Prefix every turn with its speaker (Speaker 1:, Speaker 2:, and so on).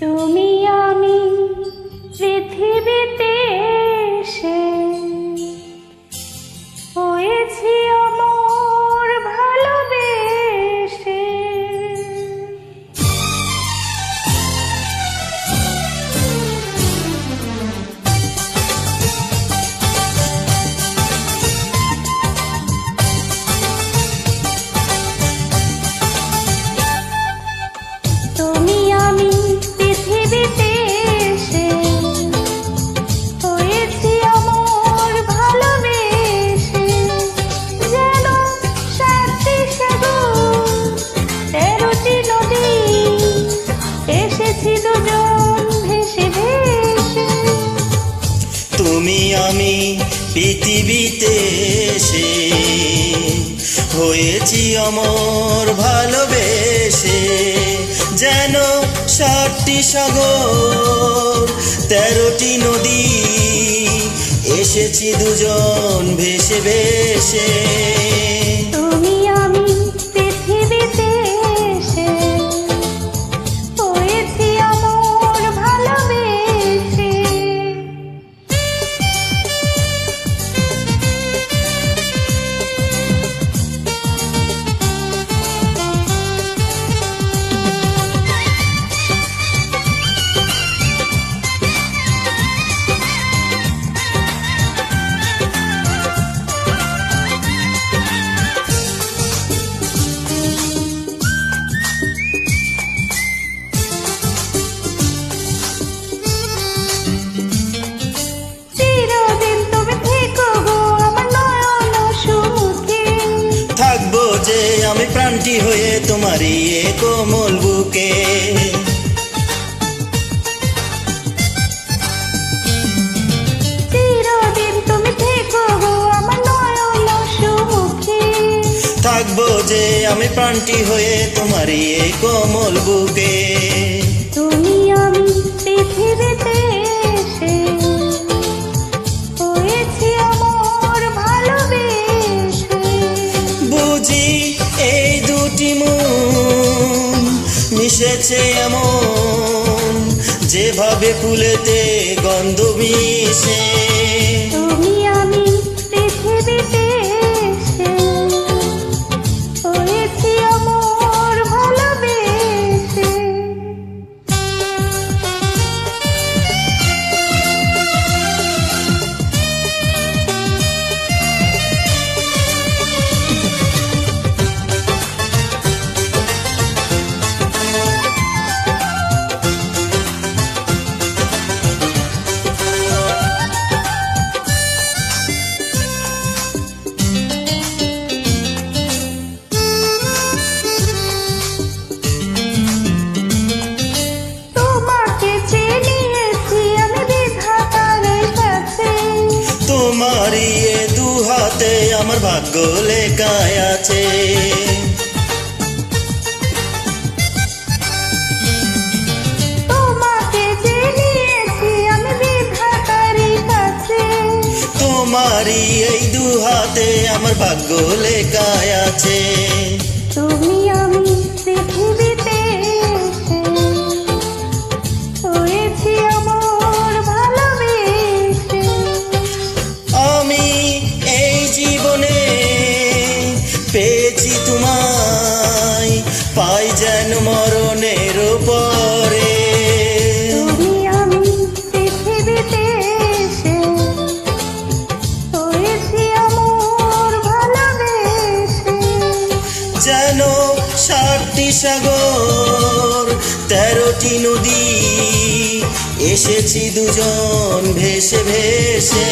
Speaker 1: তুমি আমি পৃথিবীতে এসে হয়েছি অমর ভালোবেসে। তুমি আমি পৃথিবীতে এসে হয়েছি অমর ভালোবেসে। যেন সাতটি সাগর 13টি নদী এসেছি দুজন ভেসে ভেসে।
Speaker 2: তুমি আমি পৃথিবীতে এসে হয়েছি অমর ভালোবেসে। যেন 7টি সাগর 13টি নদী এসেছি দুজন ভেসে ভেসে।
Speaker 1: তুমি আমি পৃথিবীতে এসে হয়েছি অমর ভালোবেসে। চিরদিন তুমি থেকো গো আমার নয়ন সুখে।
Speaker 2: থাকবো যে আমি প্রাণটি হয়ে তোমারই এ কোমল বুকে।
Speaker 1: চিরদিন তুমি থেকো গো আমার নয়ন সুখে।
Speaker 2: থাকবো যে আমি প্রাণটি হয়ে তোমারই এ কোমল বুকে।
Speaker 1: তুমি আমি পৃথিবীতে এসে হয়েছি অমর ভালোবেসে।
Speaker 2: বুঝি এই দুটি মন মিশেছে এমন, যেভাবে ফুলেতে গন্ধ মিশে।
Speaker 1: তুমি আমি পৃথিবীতে এসে হয়েছি অমর ভালোবেসে। তোমাকে চেয়ে নিয়েছি আমি বিধাতার কাছে।
Speaker 2: তোমারই এ দু হাতে আমার ভাগ্য লেখায় আছে।
Speaker 1: তোমাকে চেয়ে নিয়েছি আমি বিধাতার কাছে।
Speaker 2: তোমারই এই দু হাতে আমার ভাগ্য লেখায় আছে।
Speaker 1: তুমি আমি পৃথিবীতে এসে হয়েছি অমর ভালোবেসে।
Speaker 2: আমি এই জীবনে পেয়েছি তোমায়, পাই যেন মরণের পরে।
Speaker 1: তুমি আমি পৃথিবীতে এসে হয়েছি অমর ভালোবেসে।
Speaker 2: যেন 7টি সাগর 13টি নদী এসেছি দুজন ভেসে ভেসে।